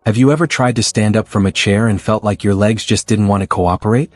Have you ever tried to stand up from a chair and felt like your legs just didn't want to cooperate?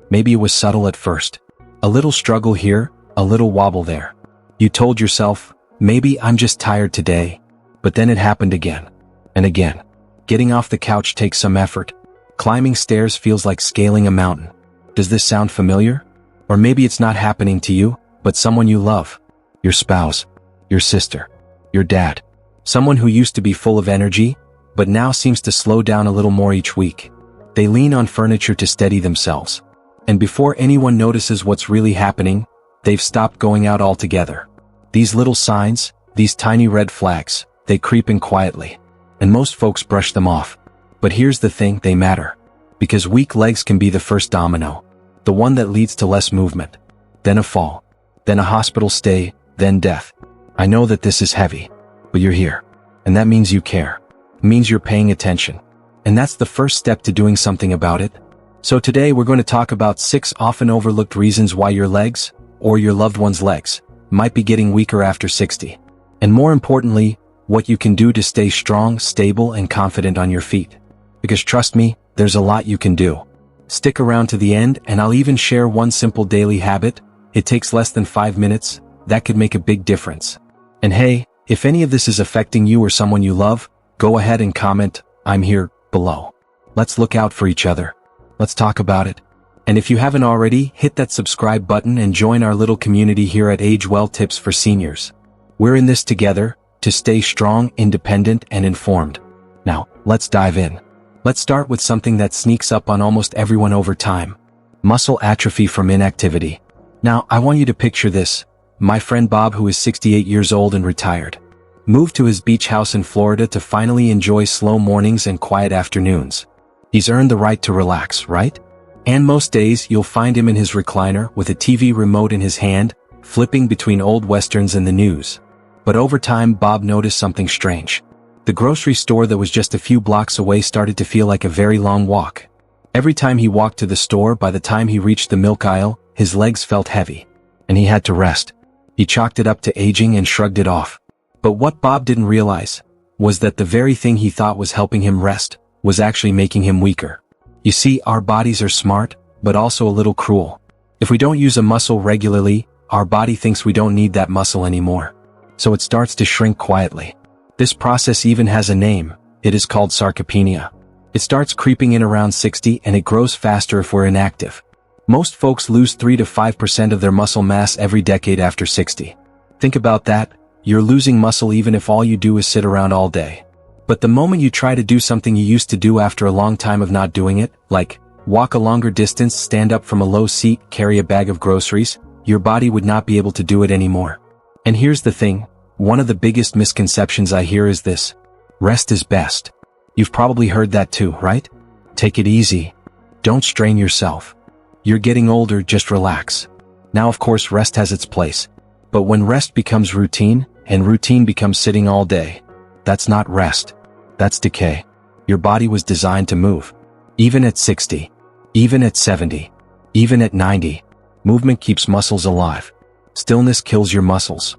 Maybe it was subtle at first. A little struggle here, a little wobble there. You told yourself, maybe I'm just tired today. But then it happened again. And again. Getting off the couch takes some effort. Climbing stairs feels like scaling a mountain. Does this sound familiar? Or maybe it's not happening to you, but someone you love. Your spouse. Your sister. Your dad. Someone who used to be full of energy, but now seems to slow down a little more each week. They lean on furniture to steady themselves. And before anyone notices what's really happening, they've stopped going out altogether. These little signs, these tiny red flags, they creep in quietly. And most folks brush them off. But here's the thing, they matter. Because weak legs can be the first domino. The one that leads to less movement. Then a fall. Then a hospital stay, then death. I know that this is heavy. But you're here. And that means you care. It means you're paying attention. And that's the first step to doing something about it. So today we're going to talk about 6 often overlooked reasons why your legs, or your loved one's legs, might be getting weaker after 60. And more importantly, what you can do to stay strong, stable, and confident on your feet. Because trust me, there's a lot you can do. Stick around to the end and I'll even share one simple daily habit. It takes less than 5 minutes, that could make a big difference. And hey, if any of this is affecting you or someone you love, go ahead and comment, I'm here, below. Let's look out for each other. Let's talk about it. And if you haven't already, hit that subscribe button and join our little community here at Age Well Tips for Seniors. We're in this together, to stay strong, independent, and informed. Now, let's dive in. Let's start with something that sneaks up on almost everyone over time. Muscle atrophy from inactivity. Now, I want you to picture this. My friend Bob, who is 68 years old and retired, moved to his beach house in Florida to finally enjoy slow mornings and quiet afternoons. He's earned the right to relax, right? And most days, you'll find him in his recliner with a TV remote in his hand, flipping between old westerns and the news. But over time, Bob noticed something strange. The grocery store that was just a few blocks away started to feel like a very long walk. Every time he walked to the store, by the time he reached the milk aisle, his legs felt heavy. And he had to rest. He chalked it up to aging and shrugged it off. But what Bob didn't realize was that the very thing he thought was helping him rest was actually making him weaker. You see, our bodies are smart, but also a little cruel. If we don't use a muscle regularly, our body thinks we don't need that muscle anymore. So it starts to shrink quietly. This process even has a name. It is called sarcopenia. It starts creeping in around 60 and it grows faster if we're inactive. Most folks lose 3 to 5% of their muscle mass every decade after 60. Think about that. You're losing muscle even if all you do is sit around all day. But the moment you try to do something you used to do after a long time of not doing it, like walk a longer distance, stand up from a low seat, carry a bag of groceries, your body would not be able to do it anymore. And here's the thing, one of the biggest misconceptions I hear is this: rest is best. You've probably heard that too, right? Take it easy. Don't strain yourself. You're getting older, just relax. Now of course rest has its place. But when rest becomes routine, and routine becomes sitting all day, that's not rest. That's decay. Your body was designed to move. Even at 60. Even at 70. Even at 90. Movement keeps muscles alive. Stillness kills your muscles.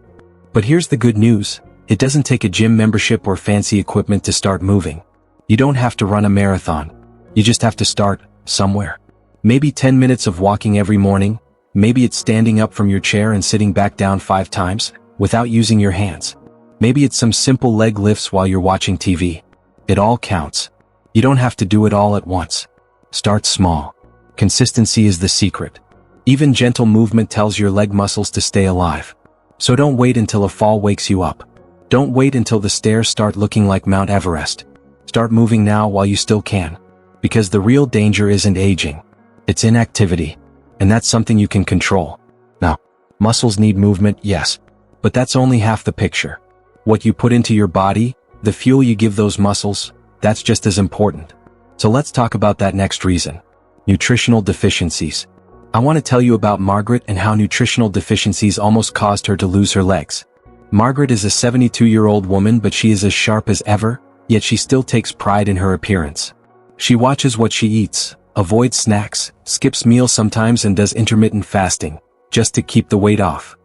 But here's the good news. It doesn't take a gym membership or fancy equipment to start moving. You don't have to run a marathon. You just have to start somewhere. Maybe 10 minutes of walking every morning. Maybe it's standing up from your chair and sitting back down 5 times without using your hands. Maybe it's some simple leg lifts while you're watching TV. It all counts. You don't have to do it all at once. Start small. Consistency is the secret. Even gentle movement tells your leg muscles to stay alive. So don't wait until a fall wakes you up. Don't wait until the stairs start looking like Mount Everest. Start moving now while you still can. Because the real danger isn't aging. It's inactivity. And that's something you can control. Now, muscles need movement, yes. But that's only half the picture. What you put into your body, the fuel you give those muscles, that's just as important. So let's talk about that next reason. Nutritional deficiencies. I want to tell you about Margaret and how nutritional deficiencies almost caused her to lose her legs. Margaret is a 72-year-old woman, but she is as sharp as ever, yet she still takes pride in her appearance. She watches what she eats, avoids snacks, skips meals sometimes and does intermittent fasting, just to keep the weight off.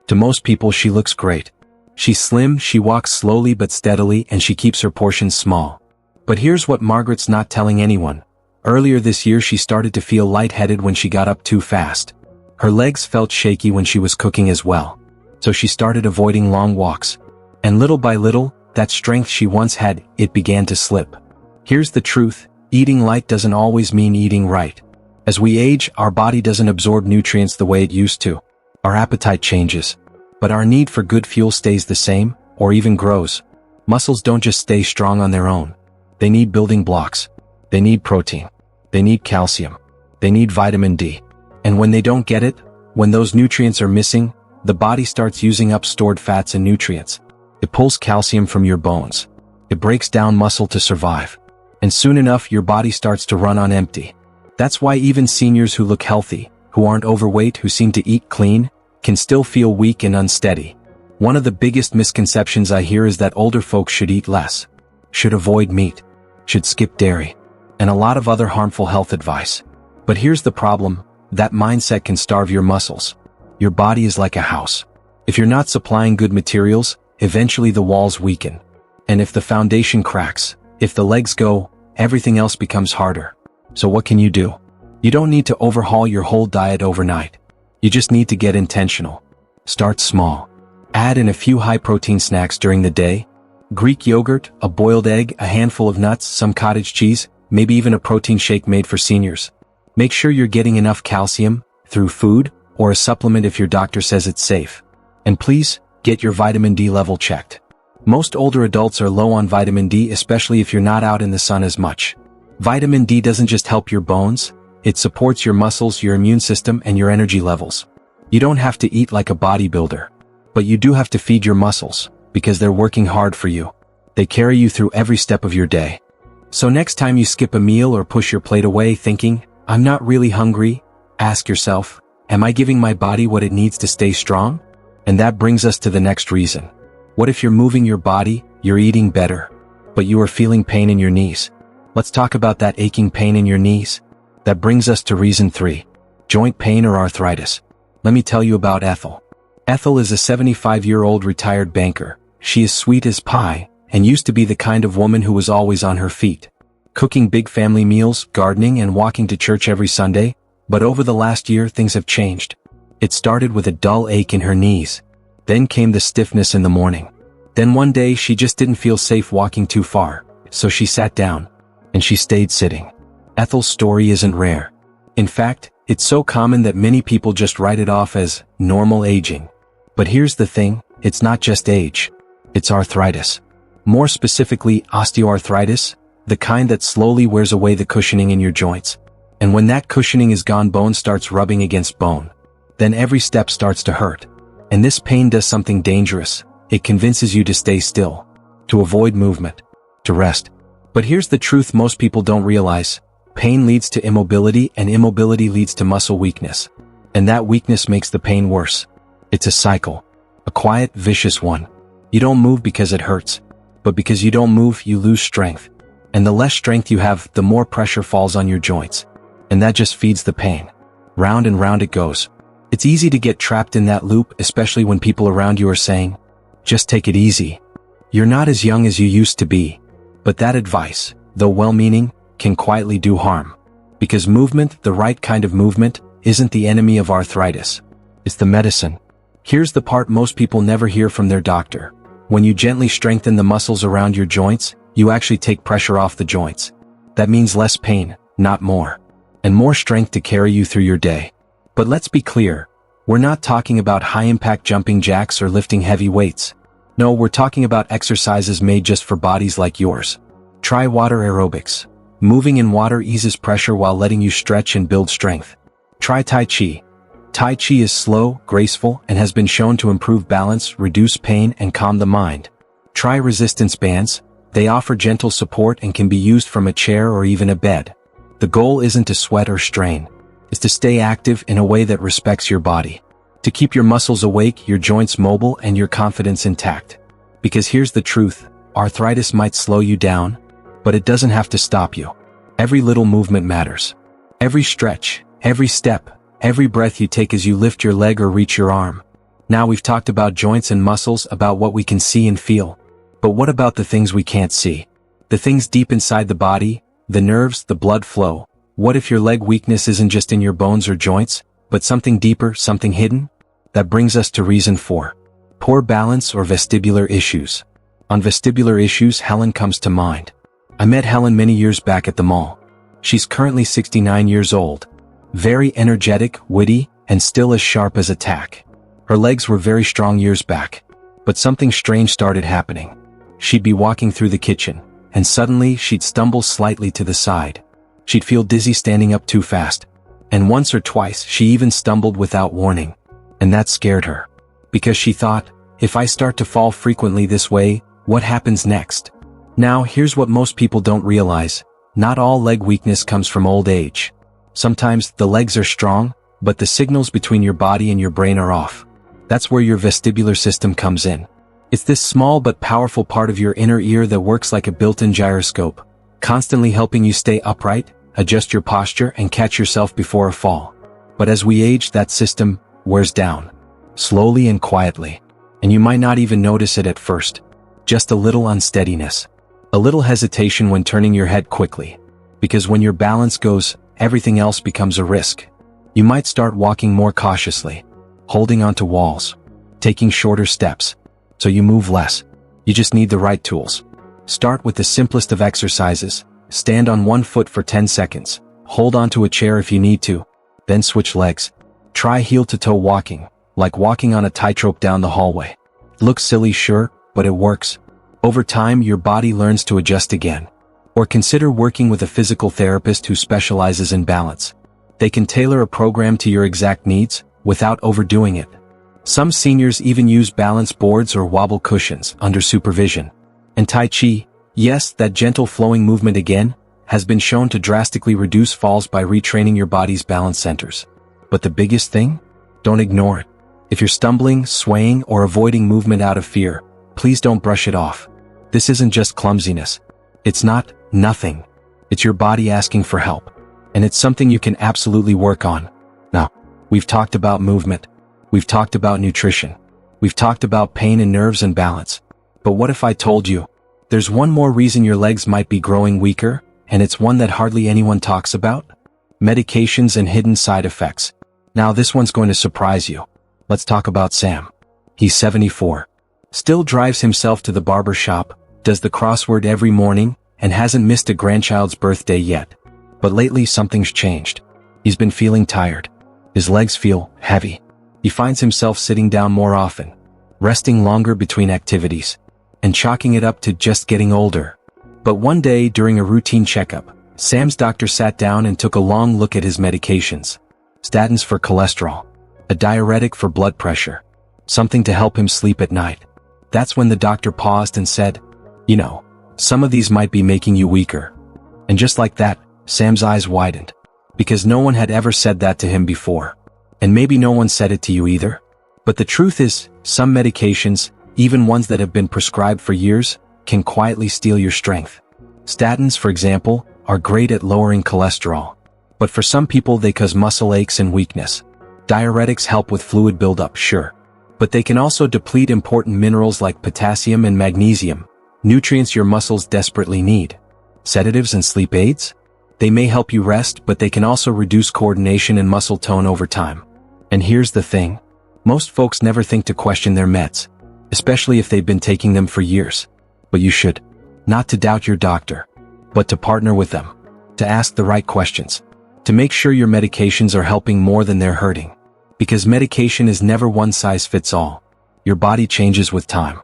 To most people she looks great. She's slim, she walks slowly but steadily, and she keeps her portions small. But here's what Margaret's not telling anyone. Earlier this year she started to feel lightheaded when she got up too fast. Her legs felt shaky when she was cooking as well. So she started avoiding long walks. And little by little, that strength she once had, it began to slip. Here's the truth, eating light doesn't always mean eating right. As we age, our body doesn't absorb nutrients the way it used to. Our appetite changes. But our need for good fuel stays the same, or even grows. Muscles don't just stay strong on their own. They need building blocks. They need protein. They need calcium. They need vitamin D. And when they don't get it, when those nutrients are missing, the body starts using up stored fats and nutrients. It pulls calcium from your bones. It breaks down muscle to survive. And soon enough your body starts to run on empty. That's why even seniors who look healthy, who aren't overweight, who seem to eat clean, can still feel weak and unsteady. One of the biggest misconceptions I hear is that older folks should eat less, should avoid meat, should skip dairy, and a lot of other harmful health advice. But here's the problem, that mindset can starve your muscles. Your body is like a house. If you're not supplying good materials, eventually the walls weaken. And if the foundation cracks, if the legs go, everything else becomes harder. So what can you do? You don't need to overhaul your whole diet overnight. You just need to get intentional. Start small. Add in a few high-protein snacks during the day. Greek yogurt, a boiled egg, a handful of nuts, some cottage cheese, maybe even a protein shake made for seniors. Make sure you're getting enough calcium, through food, or a supplement if your doctor says it's safe. And please, get your vitamin D level checked. Most older adults are low on vitamin D, especially if you're not out in the sun as much. Vitamin D doesn't just help your bones, it supports your muscles, your immune system, and your energy levels. You don't have to eat like a bodybuilder. But you do have to feed your muscles, because they're working hard for you. They carry you through every step of your day. So next time you skip a meal or push your plate away thinking, I'm not really hungry, ask yourself, am I giving my body what it needs to stay strong? And that brings us to the next reason. What if you're moving your body, you're eating better, but you are feeling pain in your knees? Let's talk about that aching pain in your knees. That brings us to reason 3. Joint pain or arthritis. Let me tell you about Ethel. Ethel is a 75-year-old retired banker. She is sweet as pie, and used to be the kind of woman who was always on her feet, cooking big family meals, gardening, and walking to church every Sunday. But over the last year, things have changed. It started with a dull ache in her knees. Then came the stiffness in the morning. Then one day she just didn't feel safe walking too far, so she sat down. And she stayed sitting. Ethel's story isn't rare. In fact, it's so common that many people just write it off as normal aging. But here's the thing, it's not just age. It's arthritis. More specifically, osteoarthritis, the kind that slowly wears away the cushioning in your joints. And when that cushioning is gone, bone starts rubbing against bone. Then every step starts to hurt. And this pain does something dangerous. It convinces you to stay still, to avoid movement, to rest. But here's the truth most people don't realize. Pain leads to immobility, and immobility leads to muscle weakness. And that weakness makes the pain worse. It's a cycle. A quiet, vicious one. You don't move because it hurts. But because you don't move, you lose strength. And the less strength you have, the more pressure falls on your joints. And that just feeds the pain. Round and round it goes. It's easy to get trapped in that loop, especially when people around you are saying, just take it easy. You're not as young as you used to be. But that advice, though well-meaning, can quietly do harm. Because movement, the right kind of movement, isn't the enemy of arthritis. It's the medicine. Here's the part most people never hear from their doctor. When you gently strengthen the muscles around your joints, you actually take pressure off the joints. That means less pain, not more. And more strength to carry you through your day. But let's be clear, we're not talking about high-impact jumping jacks or lifting heavy weights. No, we're talking about exercises made just for bodies like yours. Try water aerobics. Moving in water eases pressure while letting you stretch and build strength. Try Tai Chi. Tai Chi is slow, graceful, and has been shown to improve balance, reduce pain, and calm the mind. Try resistance bands. They offer gentle support and can be used from a chair or even a bed. The goal isn't to sweat or strain. It's to stay active in a way that respects your body. To keep your muscles awake, your joints mobile, and your confidence intact. Because here's the truth, arthritis might slow you down, but it doesn't have to stop you. Every little movement matters. Every stretch, every step, every breath you take as you lift your leg or reach your arm. Now we've talked about joints and muscles, about what we can see and feel. But what about the things we can't see? The things deep inside the body, the nerves, the blood flow. What if your leg weakness isn't just in your bones or joints, but something deeper, something hidden? That brings us to reason 4. Poor balance or vestibular issues. On vestibular issues, Helen comes to mind. I met Helen many years back at the mall. She's currently 69 years old. Very energetic, witty, and still as sharp as a tack. Her legs were very strong years back. But something strange started happening. She'd be walking through the kitchen, and suddenly she'd stumble slightly to the side. She'd feel dizzy standing up too fast. And once or twice she even stumbled without warning. And that scared her. Because she thought, if I start to fall frequently this way, what happens next? Now here's what most people don't realize. Not all leg weakness comes from old age. Sometimes the legs are strong, but the signals between your body and your brain are off. That's where your vestibular system comes in. It's this small but powerful part of your inner ear that works like a built-in gyroscope, constantly helping you stay upright, adjust your posture, and catch yourself before a fall. But as we age, that system wears down. Slowly and quietly. And you might not even notice it at first. Just a little unsteadiness. A little hesitation when turning your head quickly. Because when your balance goes, everything else becomes a risk. You might start walking more cautiously, holding onto walls, taking shorter steps, so you move less. You just need the right tools. Start with the simplest of exercises. Stand on one foot for 10 seconds. Hold onto a chair if you need to. Then switch legs. Try heel-to-toe walking, like walking on a tightrope down the hallway. Looks silly, sure, but it works. Over time, your body learns to adjust again. Or consider working with a physical therapist who specializes in balance. They can tailor a program to your exact needs, without overdoing it. Some seniors even use balance boards or wobble cushions under supervision. And Tai Chi, yes, that gentle flowing movement again, has been shown to drastically reduce falls by retraining your body's balance centers. But the biggest thing? Don't ignore it. If you're stumbling, swaying, or avoiding movement out of fear, please don't brush it off. This isn't just clumsiness. It's not nothing. It's your body asking for help. And it's something you can absolutely work on. Now, we've talked about movement. We've talked about nutrition. We've talked about pain and nerves and balance. But what if I told you, there's one more reason your legs might be growing weaker, and it's one that hardly anyone talks about? Medications and hidden side effects. Now this one's going to surprise you. Let's talk about Sam. He's 74. Still drives himself to the barber shop, does the crossword every morning, and hasn't missed a grandchild's birthday yet. But lately something's changed. He's been feeling tired. His legs feel heavy. He finds himself sitting down more often, resting longer between activities, and chalking it up to just getting older. But one day during a routine checkup, Sam's doctor sat down and took a long look at his medications. Statins for cholesterol, a diuretic for blood pressure, something to help him sleep at night. That's when the doctor paused and said, "You know, some of these might be making you weaker." And just like that, Sam's eyes widened. Because no one had ever said that to him before. And maybe no one said it to you either. But the truth is, some medications, even ones that have been prescribed for years, can quietly steal your strength. Statins, for example, are great at lowering cholesterol. But for some people they cause muscle aches and weakness. Diuretics help with fluid buildup, sure. But they can also deplete important minerals like potassium and magnesium, nutrients your muscles desperately need. Sedatives and sleep aids? They may help you rest, but they can also reduce coordination and muscle tone over time. And here's the thing. Most folks never think to question their meds, especially if they've been taking them for years. But you should. Not to doubt your doctor, but to partner with them. To ask the right questions. To make sure your medications are helping more than they're hurting. Because medication is never one size fits all. Your body changes with time.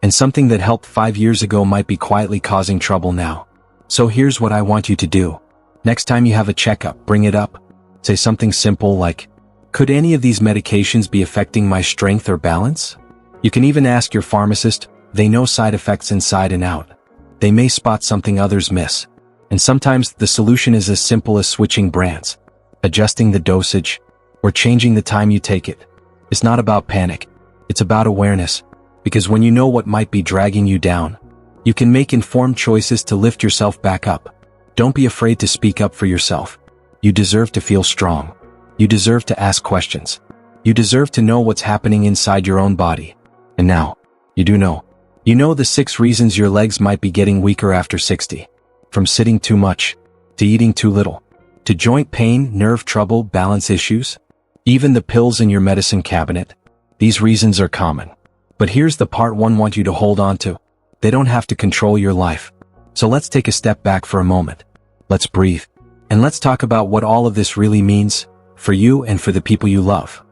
And something that helped 5 years ago might be quietly causing trouble now. So here's what I want you to do. Next time you have a checkup, bring it up. Say something simple like, "Could any of these medications be affecting my strength or balance?" You can even ask your pharmacist. They know side effects inside and out. They may spot something others miss. And sometimes the solution is as simple as switching brands, adjusting the dosage, or changing the time you take it. It's not about panic. It's about awareness. Because when you know what might be dragging you down, you can make informed choices to lift yourself back up. Don't be afraid to speak up for yourself. You deserve to feel strong. You deserve to ask questions. You deserve to know what's happening inside your own body. And now, you do know. You know the 6 reasons your legs might be getting weaker after 60. From sitting too much, to eating too little, to joint pain, nerve trouble, balance issues, even the pills in your medicine cabinet. These reasons are common. But here's the part one want you to hold on to. They don't have to control your life. So let's take a step back for a moment. Let's breathe. And let's talk about what all of this really means for you and for the people you love.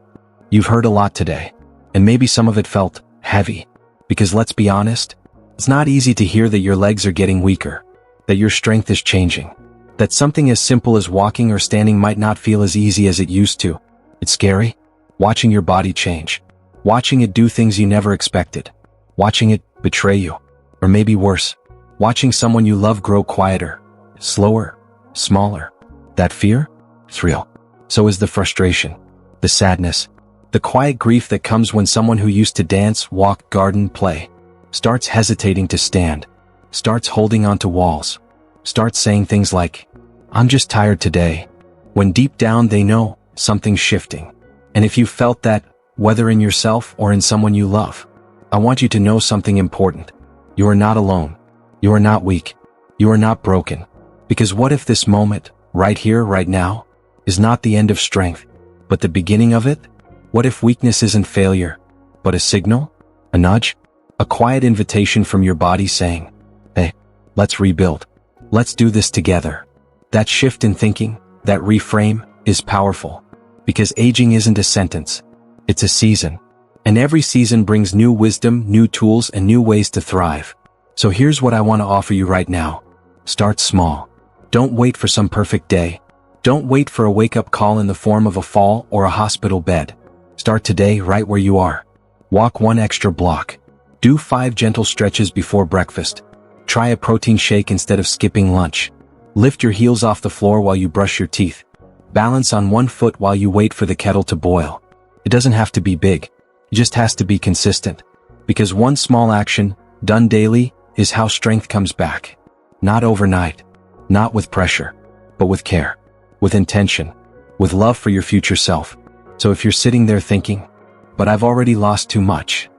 You've heard a lot today, and maybe some of it felt heavy. Because let's be honest, it's not easy to hear that your legs are getting weaker, that your strength is changing, that something as simple as walking or standing might not feel as easy as it used to. It's scary, watching your body change, watching it do things you never expected, watching it betray you, or maybe worse, watching someone you love grow quieter, slower, smaller. That fear? It's real. So is the frustration, the sadness, the quiet grief that comes when someone who used to dance, walk, garden, play, starts hesitating to stand, starts holding onto walls, starts saying things like, "I'm just tired today," when deep down they know something's shifting. And if you felt that, whether in yourself or in someone you love, I want you to know something important. You are not alone. You are not weak. You are not broken. Because what if this moment, right here, right now, is not the end of strength, but the beginning of it? What if weakness isn't failure, but a signal, a nudge, a quiet invitation from your body saying, "Hey, let's rebuild. Let's do this together." That shift in thinking, that reframe, is powerful. Because aging isn't a sentence. It's a season. And every season brings new wisdom, new tools, and new ways to thrive. So here's what I want to offer you right now. Start small. Don't wait for some perfect day. Don't wait for a wake-up call in the form of a fall or a hospital bed. Start today right where you are. Walk 1 extra block. Do 5 gentle stretches before breakfast. Try a protein shake instead of skipping lunch. Lift your heels off the floor while you brush your teeth. Balance on 1 foot while you wait for the kettle to boil. It doesn't have to be big. It just has to be consistent. Because one small action, done daily, is how strength comes back. Not overnight. Not with pressure. But with care. With intention. With love for your future self. So if you're sitting there thinking, "But I've already lost too much,"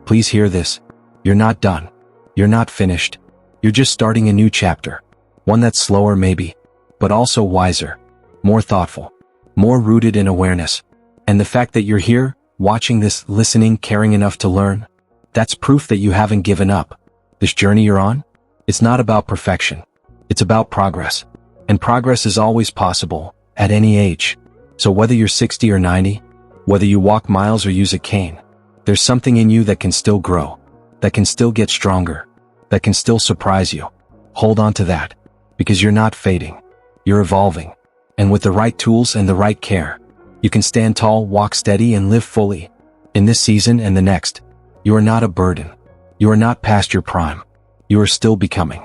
please hear this. You're not done. You're not finished. You're just starting a new chapter. One that's slower maybe, but also wiser, more thoughtful, more rooted in awareness. And the fact that you're here, watching this, listening, caring enough to learn, that's proof that you haven't given up. This journey you're on, it's not about perfection. It's about progress. And progress is always possible, at any age. So whether you're 60 or 90, whether you walk miles or use a cane, there's something in you that can still grow, that can still get stronger, that can still surprise you. Hold on to that, because you're not fading, you're evolving. And with the right tools and the right care, you can stand tall, walk steady, and live fully. In this season and the next, you are not a burden. You are not past your prime. You are still becoming.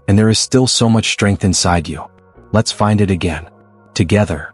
And there is still so much strength inside you. Let's find it again. Together.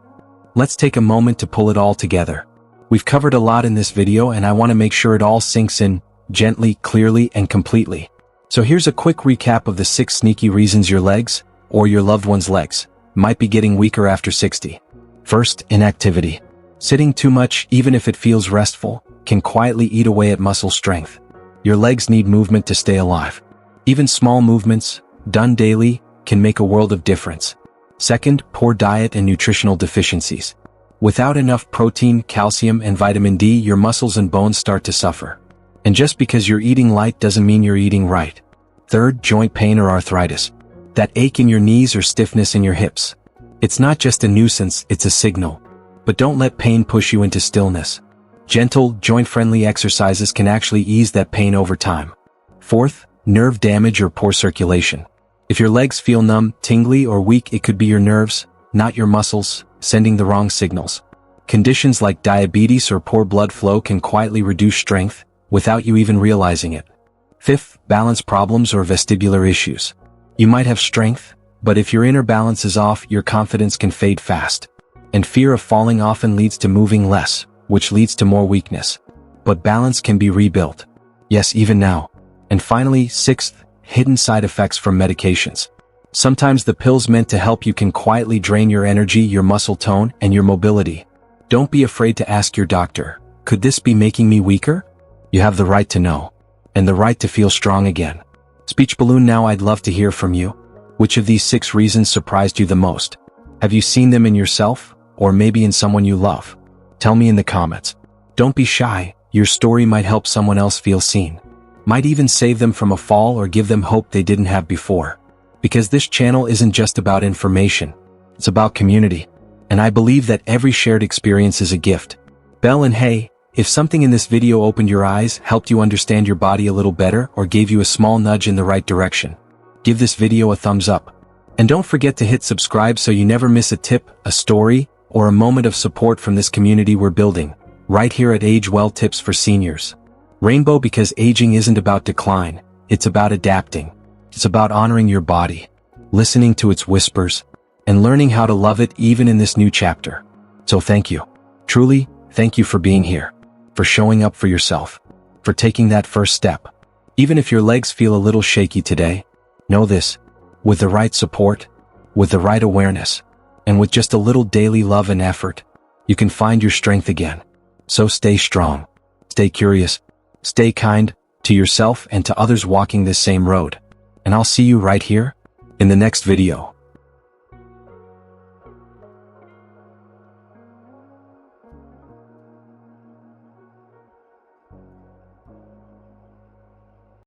Let's take a moment to pull it all together. We've covered a lot in this video and I want to make sure it all sinks in, gently, clearly, and completely. So here's a quick recap of the 6 sneaky reasons your legs, or your loved one's legs, might be getting weaker after 60. First, inactivity. Sitting too much, even if it feels restful, can quietly eat away at muscle strength. Your legs need movement to stay alive. Even small movements, done daily, can make a world of difference. Second, poor diet and nutritional deficiencies. Without enough protein, calcium, and vitamin D, your muscles and bones start to suffer. And just because you're eating light doesn't mean you're eating right. Third, joint pain or arthritis. That ache in your knees or stiffness in your hips. It's not just a nuisance, it's a signal. But don't let pain push you into stillness. Gentle, joint-friendly exercises can actually ease that pain over time. Fourth, nerve damage or poor circulation. If your legs feel numb, tingly, or weak, it could be your nerves, not your muscles, sending the wrong signals. Conditions like diabetes or poor blood flow can quietly reduce strength, without you even realizing it. Fifth, balance problems or vestibular issues. You might have strength, but if your inner balance is off, your confidence can fade fast. And fear of falling often leads to moving less, which leads to more weakness. But balance can be rebuilt. Yes, even now. And finally, sixth, hidden side effects from medications. Sometimes the pills meant to help you can quietly drain your energy, your muscle tone, and your mobility. Don't be afraid to ask your doctor, could this be making me weaker? You have the right to know. and the right to feel strong again. Speech balloon, now I'd love to hear from you. Which of these 6 reasons surprised you the most? Have you seen them in yourself, or maybe in someone you love? Tell me in the comments. Don't be shy, your story might help someone else feel seen. Might even save them from a fall or give them hope they didn't have before. Because this channel isn't just about information, it's about community. And I believe that every shared experience is a gift. Belle, and hey, if something in this video opened your eyes, helped you understand your body a little better, or gave you a small nudge in the right direction, give this video a thumbs up. And don't forget to hit subscribe so you never miss a tip, a story, or a moment of support from this community we're building, right here at Age Well Tips for Seniors. Rainbow, because aging isn't about decline, it's about adapting. It's about honoring your body, listening to its whispers, and learning how to love it even in this new chapter. So thank you. Truly, thank you for being here, for showing up for yourself, for taking that first step. Even if your legs feel a little shaky today, know this: with the right support, with the right awareness, and with just a little daily love and effort, you can find your strength again. So stay strong, stay curious, stay kind to yourself and to others walking this same road. And I'll see you right here in the next video.